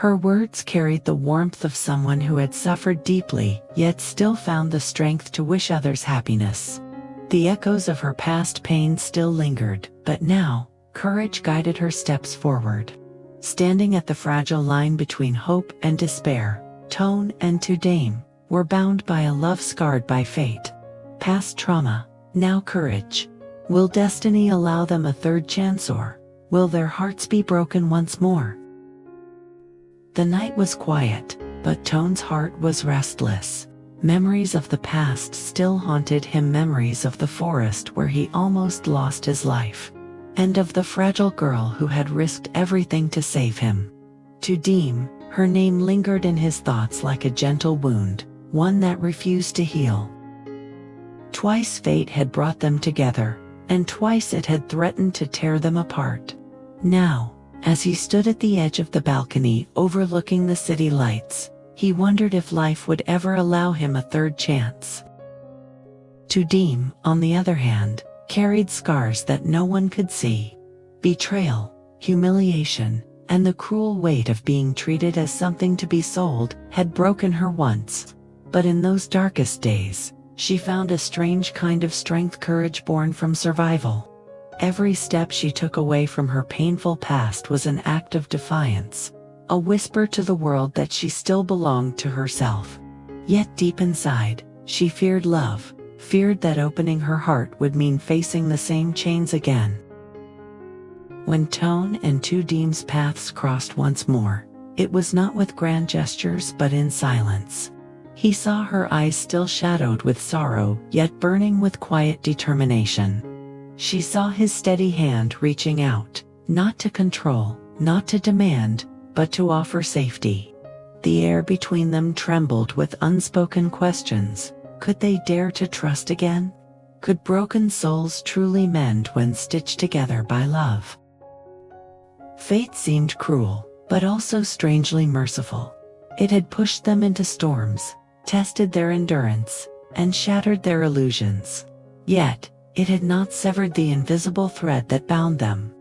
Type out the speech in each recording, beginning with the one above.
Her words carried the warmth of someone who had suffered deeply, yet still found the strength to wish others happiness. The echoes of her past pain still lingered, but now, courage guided her steps forward. Standing at the fragile line between hope and despair, Toan and Tu Diem were bound by a love scarred by fate. Past trauma, now courage. Will destiny allow them a third chance, or will their hearts be broken once more? The night was quiet, but Toan's heart was restless. Memories of the past still haunted him, memories of the forest where he almost lost his life, and of the fragile girl who had risked everything to save him. Tu Diem, her name lingered in his thoughts like a gentle wound, one that refused to heal. Twice fate had brought them together, and twice it had threatened to tear them apart. Now, as he stood at the edge of the balcony overlooking the city lights, he wondered if life would ever allow him a third chance. Tu Diem, on the other hand, carried scars that no one could see. Betrayal, humiliation, and the cruel weight of being treated as something to be sold had broken her once. But in those darkest days, she found a strange kind of strength, courage born from survival. Every step she took away from her painful past was an act of defiance, a whisper to the world that she still belonged to herself. Yet deep inside, she feared love, feared that opening her heart would mean facing the same chains again. When Toan and Tu Diem's paths crossed once more, it was not with grand gestures but in silence. He saw her eyes still shadowed with sorrow, yet burning with quiet determination. She saw his steady hand reaching out, not to control, not to demand, but to offer safety. The air between them trembled with unspoken questions. Could they dare to trust again? Could broken souls truly mend when stitched together by love? Fate seemed cruel, but also strangely merciful. It had pushed them into storms, tested their endurance, and shattered their illusions. Yet, it had not severed the invisible thread that bound them.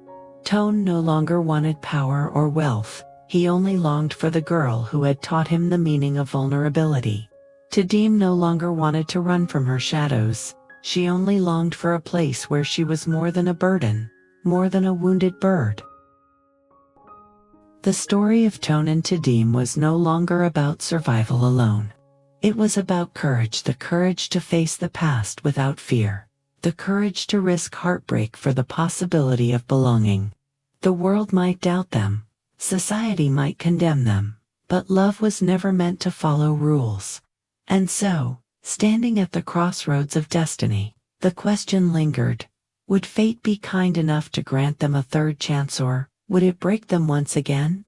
Toan no longer wanted power or wealth, he only longed for the girl who had taught him the meaning of vulnerability. Tu Diem no longer wanted to run from her shadows, she only longed for a place where she was more than a burden, more than a wounded bird. The story of Toan and Tu Diem was no longer about survival alone. It was about courage, the courage to face the past without fear, the courage to risk heartbreak for the possibility of belonging. The world might doubt them, society might condemn them, but love was never meant to follow rules. And so, standing at the crossroads of destiny, the question lingered: would fate be kind enough to grant them a third chance, or would it break them once again?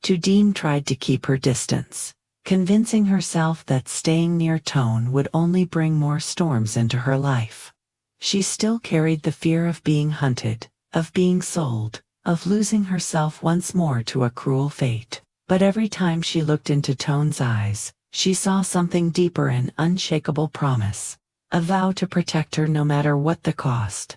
Tu Diem tried to keep her distance, convincing herself that staying near Toan would only bring more storms into her life. She still carried the fear of being hunted, of being sold, of losing herself once more to a cruel fate. But every time she looked into Toan's eyes, she saw something deeper, an unshakable promise, a vow to protect her no matter what the cost.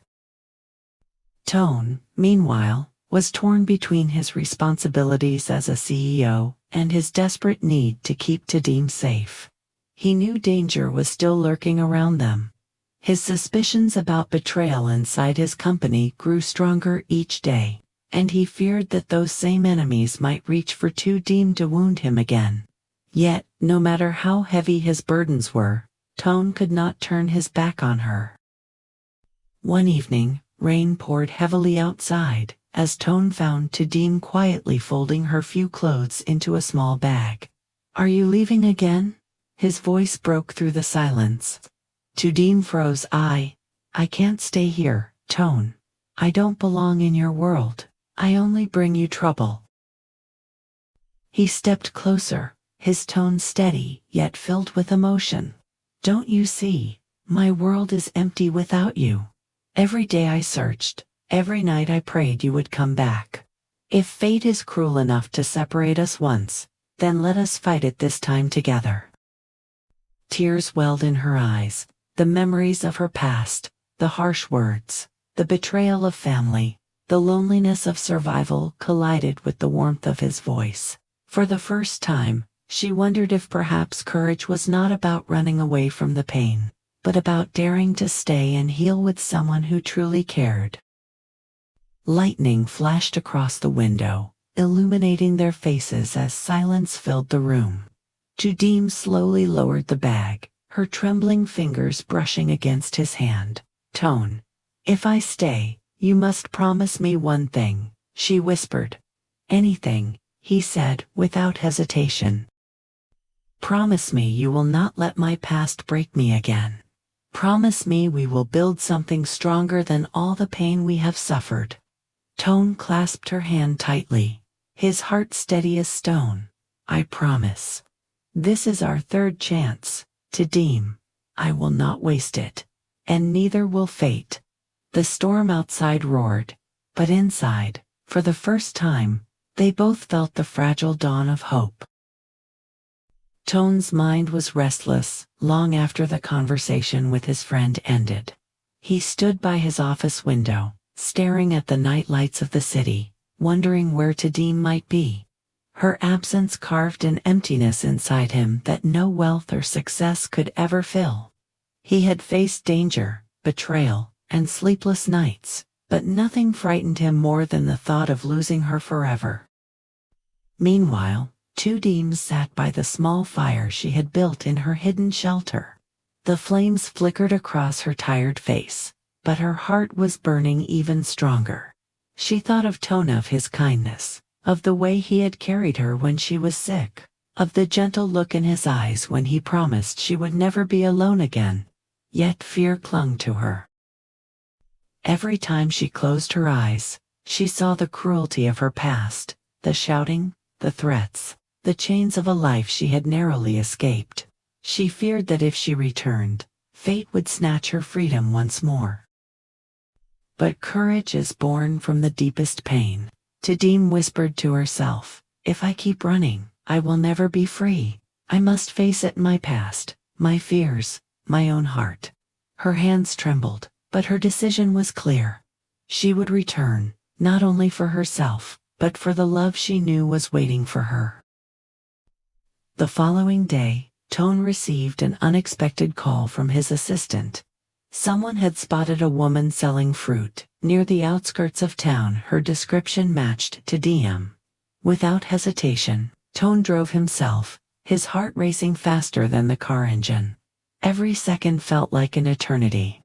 Toan, meanwhile, was torn between his responsibilities as a CEO and his desperate need to keep Tu Diem safe. He knew danger was still lurking around them. His suspicions about betrayal inside his company grew stronger each day, and he feared that those same enemies might reach for Tu Diem to wound him again. Yet, no matter how heavy his burdens were, Toan could not turn his back on her. One evening, rain poured heavily outside, as Toan found Tu Diem quietly folding her few clothes into a small bag. "Are you leaving again?" His voice broke through the silence. Tu Diem froze. I can't stay here, Toan. I don't belong in your world. I only bring you trouble." He stepped closer, his tone steady, yet filled with emotion. "Don't you see? My world is empty without you. Every day I searched, every night I prayed you would come back. If fate is cruel enough to separate us once, then let us fight it this time together." Tears welled in her eyes, the memories of her past, the harsh words, the betrayal of family, the loneliness of survival collided with the warmth of his voice. For the first time, she wondered if perhaps courage was not about running away from the pain, but about daring to stay and heal with someone who truly cared. Lightning flashed across the window, illuminating their faces as silence filled the room. Tu Diem slowly lowered the bag, her trembling fingers brushing against his hand. "Toan, if I stay, you must promise me one thing," she whispered. "Anything," he said without hesitation. "Promise me you will not let my past break me again. Promise me we will build something stronger than all the pain we have suffered." Toan clasped her hand tightly, his heart steady as stone. "I promise. This is our third chance, Tu Diem. I will not waste it. And neither will fate." The storm outside roared, but inside, for the first time, they both felt the fragile dawn of hope. Toan's mind was restless long after the conversation with his friend ended. He stood by his office window, staring at the night lights of the city, wondering where Tu Diem might be. Her absence carved an emptiness inside him that no wealth or success could ever fill. He had faced danger, betrayal, and sleepless nights, but nothing frightened him more than the thought of losing her forever. Meanwhile, Tu Diem sat by the small fire she had built in her hidden shelter. The flames flickered across her tired face, but her heart was burning even stronger. She thought of Toan, of his kindness, of the way he had carried her when she was sick, of the gentle look in his eyes when he promised she would never be alone again. Yet fear clung to her. Every time she closed her eyes, she saw the cruelty of her past, the shouting, the threats, the chains of a life she had narrowly escaped. She feared that if she returned, fate would snatch her freedom once more. But courage is born from the deepest pain. Tu Diem whispered to herself, "If I keep running, I will never be free. I must face it, my past, my fears, my own heart." Her hands trembled, but her decision was clear. She would return, not only for herself, but for the love she knew was waiting for her. The following day, Toan received an unexpected call from his assistant. Someone had spotted a woman selling fruit near the outskirts of town. Her description matched Tu Diem. Without hesitation, Toan drove himself, his heart racing faster than the car engine. Every second felt like an eternity.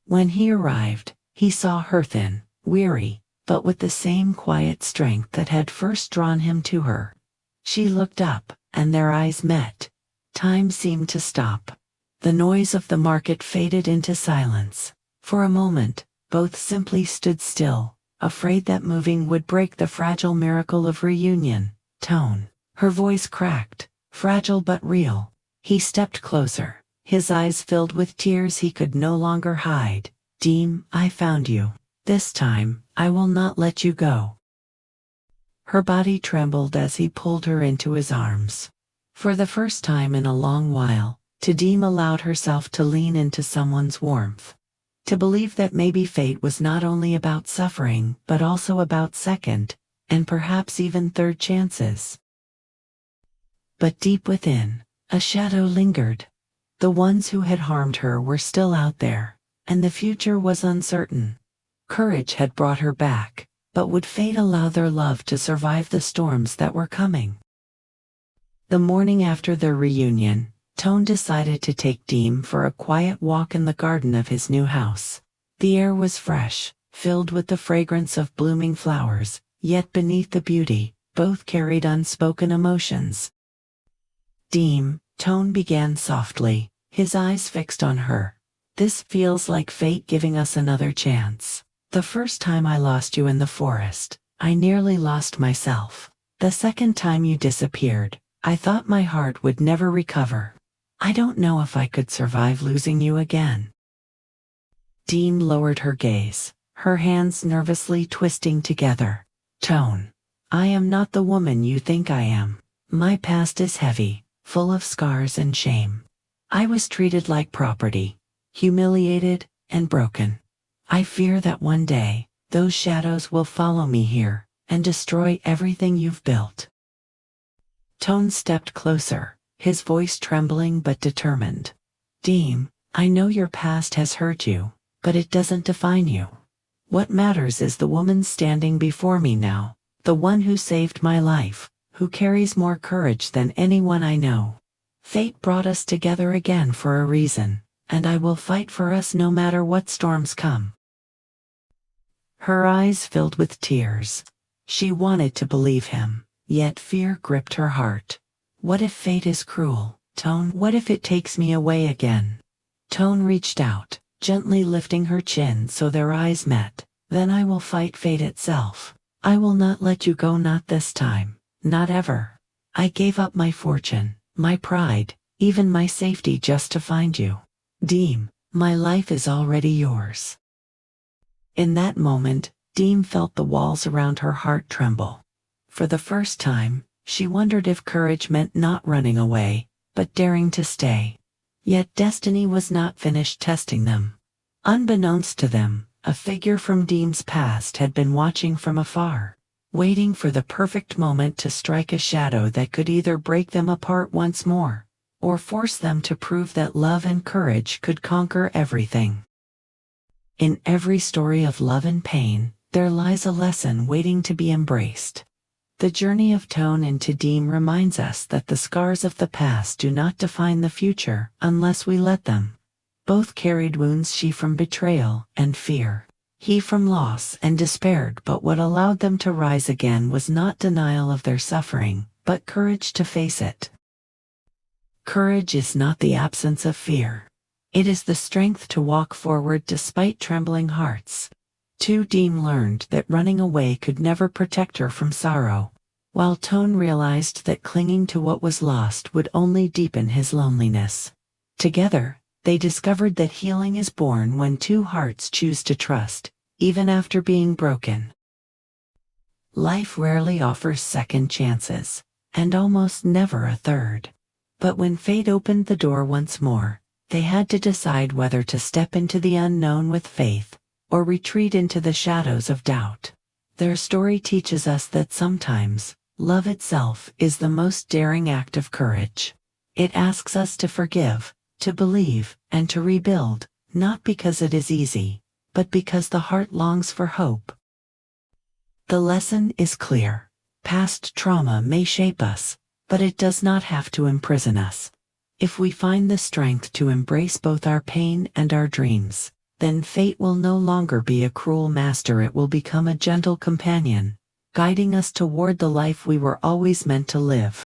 When he arrived, he saw her thin, weary, but with the same quiet strength that had first drawn him to her. She looked up, and their eyes met. Time seemed to stop. The noise of the market faded into silence. For a moment, both simply stood still, afraid that moving would break the fragile miracle of reunion. "Toan." Her voice cracked, fragile but real. He stepped closer, his eyes filled with tears he could no longer hide. "Diem, I found you. This time, I will not let you go." Her body trembled as he pulled her into his arms. For the first time in a long while, Tu Diem allowed herself to lean into someone's warmth. To believe that maybe fate was not only about suffering but also about second, and perhaps even third chances. But deep within, a shadow lingered. The ones who had harmed her were still out there, and the future was uncertain. Courage had brought her back, but would fate allow their love to survive the storms that were coming? The morning after their reunion, Toan decided to take Diem for a quiet walk in the garden of his new house. The air was fresh, filled with the fragrance of blooming flowers, yet beneath the beauty, both carried unspoken emotions. "Diem," Toan began softly, his eyes fixed on her. "This feels like fate giving us another chance. The first time I lost you in the forest, I nearly lost myself. The second time you disappeared, I thought my heart would never recover. I don't know if I could survive losing you again." Diem lowered her gaze, her hands nervously twisting together. "Toan, I am not the woman you think I am. My past is heavy, full of scars and shame. I was treated like property, humiliated and broken. I fear that one day, those shadows will follow me here, and destroy everything you've built. Toan stepped closer, his voice trembling but determined. Diem, I know your past has hurt you, but it doesn't define you. What matters is the woman standing before me now, the one who saved my life, who carries more courage than anyone I know. Fate brought us together again for a reason, and I will fight for us no matter what storms come. Her eyes filled with tears. She wanted to believe him, yet fear gripped her heart. What if fate is cruel, Toan? What if it takes me away again? Toan reached out, gently lifting her chin so their eyes met. Then I will fight fate itself. I will not let you go, not this time, not ever. I gave up my fortune, my pride, even my safety just to find you. Diem, my life is already yours. In that moment, Diem felt the walls around her heart tremble. For the first time, she wondered if courage meant not running away, but daring to stay. Yet destiny was not finished testing them. Unbeknownst to them, a figure from Diem's past had been watching from afar, waiting for the perfect moment to strike a shadow that could either break them apart once more, or force them to prove that love and courage could conquer everything. In every story of love and pain, there lies a lesson waiting to be embraced. The journey of Toan and Tu Diem reminds us that the scars of the past do not define the future unless we let them. Both carried wounds, she from betrayal and fear, he from loss and despair, but what allowed them to rise again was not denial of their suffering, but courage to face it. Courage is not the absence of fear. It is the strength to walk forward despite trembling hearts. Tu Diem learned that running away could never protect her from sorrow, while Toan realized that clinging to what was lost would only deepen his loneliness. Together, they discovered that healing is born when two hearts choose to trust, even after being broken. Life rarely offers second chances, and almost never a third. But when fate opened the door once more, they had to decide whether to step into the unknown with faith, or retreat into the shadows of doubt. Their story teaches us that sometimes, love itself is the most daring act of courage. It asks us to forgive, to believe, and to rebuild, not because it is easy, but because the heart longs for hope. The lesson is clear. Past trauma may shape us, but it does not have to imprison us. If we find the strength to embrace both our pain and our dreams, then fate will no longer be a cruel master, it will become a gentle companion, guiding us toward the life we were always meant to live.